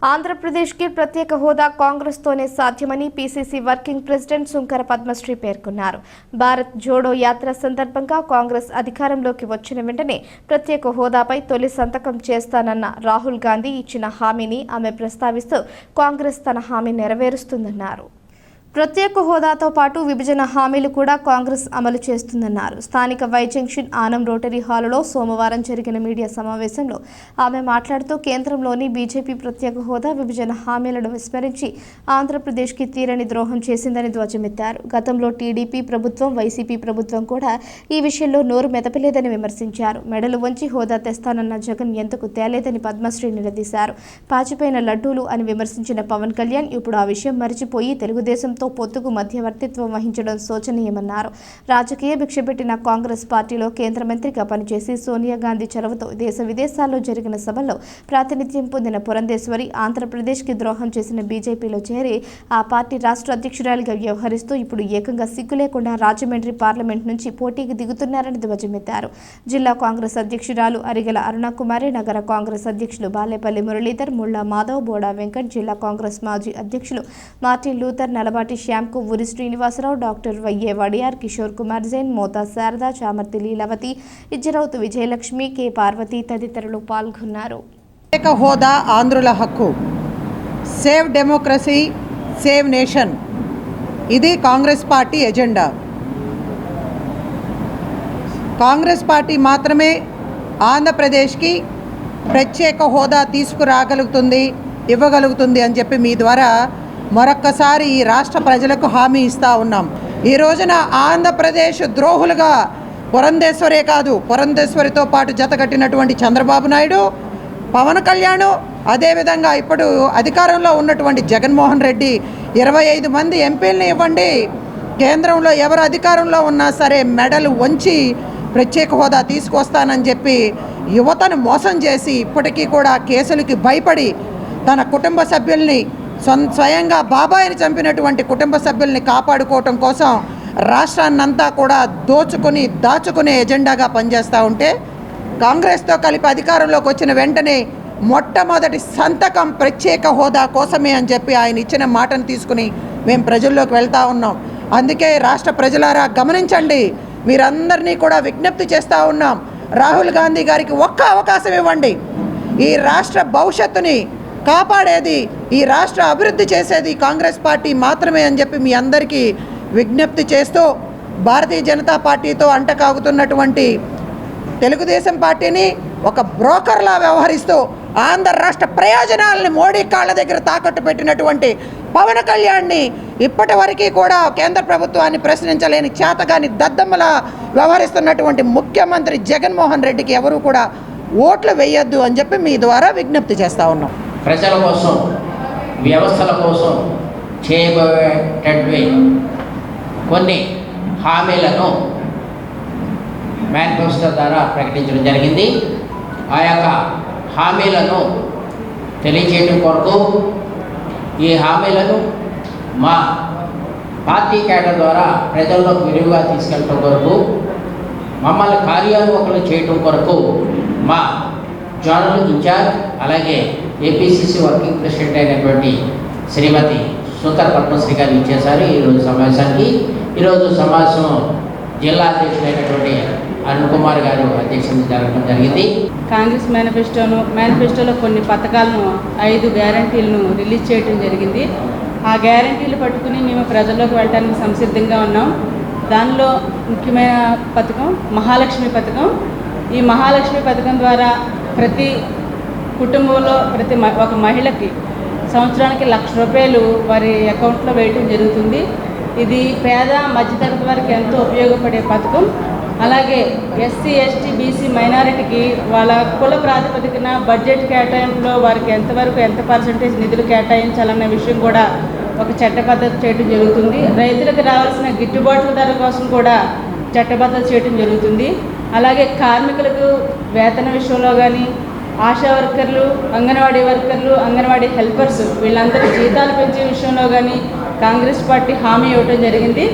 ఆంధ్రప్రదేశ్కి ప్రత్యేక హోదా కాంగ్రెస్తోనే సాధ్యమని PCC working president Sunkara Padmasri పేర్కొన్నారు. భారత్ జోడో యాత్ర సందర్భంగా కాంగ్రెస్ అధికారంలోకి వచ్చిన వెంటనే ప్రత్యేక హోదాపై తొలి సంతకం చేస్తానన్న రాహుల్ గాంధీ ఇచ్చిన హామీని ఆమె ప్రస్తావిస్తూ కాంగ్రెస్ తన హామీ నెరవేరుస్తుందన్నారు. ప్రత్యేక హోదాతో పాటు విభజన హామీలు కూడా కాంగ్రెస్ అమలు చేస్తుందన్నారు. స్థానిక వై జంక్షన్ ఆనం రోటరీ హాలులో సోమవారం జరిగిన మీడియా సమావేశంలో ఆమె మాట్లాడుతూ కేంద్రంలోని బీజేపీ ప్రత్యేక హోదా విభజన హామీలను విస్మరించి ఆంధ్రప్రదేశ్కి తీరని ద్రోహం చేసిందని ధ్వజమెత్తారు. గతంలో టీడీపీ ప్రభుత్వం, వైసీపీ ప్రభుత్వం కూడా ఈ విషయంలో నోరు మెదపలేదని విమర్శించారు. మెడలు వంచి హోదా తెస్తానన్న జగన్ ఎందుకు తేలేదని పద్మశ్రీ నిలదీశారు. పాచిపోయిన లడ్డూలు అని విమర్శించిన పవన్ కళ్యాణ్ ఇప్పుడు ఆ విషయం మరిచిపోయి తెలుగుదేశం పొత్తుకు మధ్యవర్తిత్వం వహించడం శోచనీయమన్నారు. రాజకీయ భిక్ష పెట్టిన కాంగ్రెస్ పార్టీలో కేంద్ర మంత్రిగా పనిచేసి సోనియా గాంధీ చొరవతో దేశ విదేశాల్లో జరిగిన సభల్లో ప్రాతినిధ్యం పొందిన పురంధేశ్వరి ఆంధ్రప్రదేశ్కి ద్రోహం చేసిన బీజేపీలో చేరి ఆ పార్టీ రాష్ట్ర అధ్యక్షురాలిగా వ్యవహరిస్తూ ఇప్పుడు ఏకంగా సిగ్గు లేకుండా రాజమండ్రి పార్లమెంట్ నుంచి పోటీకి దిగుతున్నారని ధ్వజమెత్తారు. జిల్లా కాంగ్రెస్ అధ్యక్షురాలు అరిగల అరుణకుమారి, నగర కాంగ్రెస్ అధ్యక్షులు బాలేపల్లి మురళీధర్, ముళ్లా మాధవ్, బోడా వెంకట్, జిల్లా కాంగ్రెస్ మాజీ అధ్యక్షులు Martin Luther, Nalabati Shyam, Kovvuri Srinivasarao, doctor Y A Vadiyar, Kishore Kumar Jain, Mota Sharada, Chamarthi Leelavathi, Ijjarauthu Vijayalakshmi, K Parvathi తదితరులు పాల్గొన్నారు. ప్రత్యేక హోదా ఆంధ్రుల హక్కు, సేవ్ డెమోక్రసీ, సేవ్ నేషన్, ఇది Congress party agenda. Congress party మాత్రమే ఆంధ్రప్రదేశ్కి ప్రత్యేక హోదా తీసుకురాగలుగుతుంది, ఇవ్వగలుగుతుంది అని చెప్పి మీ ద్వారా మరొక్కసారి ఈ రాష్ట్ర ప్రజలకు హామీ ఇస్తూ ఉన్నాం. ఈ రోజున ఆంధ్రప్రదేశ్ ద్రోహులుగా పురంధేశ్వరే కాదు, పురంధేశ్వరితో పాటు జతకట్టినటువంటి చంద్రబాబు నాయుడు, పవన్ కళ్యాణ్, అదేవిధంగా ఇప్పుడు అధికారంలో ఉన్నటువంటి జగన్మోహన్ రెడ్డి 25 మంది ఎంపీలను ఇవ్వండి, కేంద్రంలో ఎవరు అధికారంలో ఉన్నా సరే మెడలు వంచి ప్రత్యేక హోదా తీసుకొస్తానని చెప్పి యువతను మోసం చేసి ఇప్పటికీ కూడా కేసులకి భయపడి తన కుటుంబ సభ్యుల్ని స్వయంగా బాబాయిని చంపినటువంటి కుటుంబ సభ్యుల్ని కాపాడుకోవటం కోసం రాష్ట్రాన్నంతా కూడా దాచుకునే ఎజెండాగా పనిచేస్తూ ఉంటే కాంగ్రెస్తో కలిపి అధికారంలోకి వచ్చిన వెంటనే మొట్టమొదటి సంతకం ప్రత్యేక హోదా కోసమే అని చెప్పి ఆయన ఇచ్చిన మాటను తీసుకుని మేము ప్రజల్లోకి వెళ్తూ ఉన్నాం. అందుకే రాష్ట్ర ప్రజలారా గమనించండి, మీరందరినీ కూడా విజ్ఞప్తి చేస్తూ ఉన్నాం. రాహుల్ గాంధీ గారికి ఒక్క అవకాశం ఇవ్వండి. ఈ రాష్ట్ర భవిష్యత్తుని కాపాడేది, ఈ రాష్ట్ర అభివృద్ధి చేసేది కాంగ్రెస్ పార్టీ మాత్రమే అని చెప్పి మీ అందరికీ విజ్ఞప్తి చేస్తూ భారతీయ జనతా పార్టీతో అంటకాగుతున్నటువంటి తెలుగుదేశం పార్టీని ఒక బ్రోకర్లా వ్యవహరిస్తూ ఆంధ్ర రాష్ట్ర ప్రయోజనాలని మోడీ కాళ్ళ దగ్గర తాకట్టు పెట్టినటువంటి పవన్ కళ్యాణ్ని ఇప్పటి వరకు కూడా కేంద్ర ప్రభుత్వాన్ని ప్రశ్నించలేని చేతగాని దద్దమ్మలా వ్యవహరిస్తున్నటువంటి ముఖ్యమంత్రి జగన్మోహన్ రెడ్డికి ఎవరు కూడా ఓట్లు వేయొద్దు అని చెప్పి మీ ద్వారా విజ్ఞప్తి చేస్తూ ఉన్నాం. ప్రజల కోసం, వ్యవస్థల కోసం చేయబోయేటటువంటి కొన్ని హామీలను మేనిఫెస్టో ద్వారా ప్రకటించడం జరిగింది. ఆ యొక్క హామీలను తెలియజేయడం కొరకు ఈ హామీలను మా పార్టీ కేడర్ ద్వారా ప్రజల్లోకి విరివిగా తీసుకెళ్ళడం కొరకు, మమ్మల్ని కార్యాన్వకులు చేయడం కొరకు మా జోనల్ ఇన్ఛార్జ్ అలాగే ఏపీసీసీ వర్కింగ్ ప్రెసిడెంట్ అయినటువంటి శ్రీమతి సుంకర పద్మశ్రీ గారు ఇచ్చేసారు ఈరోజు సమావేశానికి. ఈరోజు సమావేశం జిల్లా అధ్యక్షుడైనటువంటి అరుణ్ కుమార్ గారు అధ్యక్షత జరగడం జరిగింది. కాంగ్రెస్ మేనిఫెస్టోలో కొన్ని పథకాలను 5 గ్యారంటీలను రిలీజ్ చేయడం జరిగింది. ఆ గ్యారంటీలు పట్టుకుని మేము ప్రజల్లోకి వెళ్ళడానికి సంసిద్ధంగా ఉన్నాం. దానిలో ముఖ్యమైన పథకం మహాలక్ష్మి పథకం. ఈ మహాలక్ష్మి పథకం ద్వారా ప్రతి కుటుంబంలో ఒక మహిళకి సంవత్సరానికి ₹1,00,000 వారి అకౌంట్లో వేయటం జరుగుతుంది. ఇది పేద మధ్యతరగతి వారికి ఎంతో ఉపయోగపడే పథకం. అలాగే ఎస్సీ, ఎస్టీ, బీసీ మైనారిటీకి వాళ్ళ కుల ప్రాతిపదికన బడ్జెట్ కేటాయింపులో వారికి ఎంత పర్సెంటేజ్ నిధులు కేటాయించాలన్న విషయం కూడా ఒక చట్టబద్ధత చేయడం జరుగుతుంది. రైతులకు రావాల్సిన గిట్టుబాట్ల ధర కోసం కూడా చట్టబద్ధత చేయడం జరుగుతుంది. అలాగే కార్మికులకు వేతన విషయంలో కానీ, ఆశా వర్కర్లు, అంగన్వాడీ వర్కర్లు, అంగన్వాడీ హెల్పర్స్ వీళ్ళందరూ జీతాలు పెంచే విషయంలో కానీ కాంగ్రెస్ పార్టీ హామీ ఇవ్వడం జరిగింది.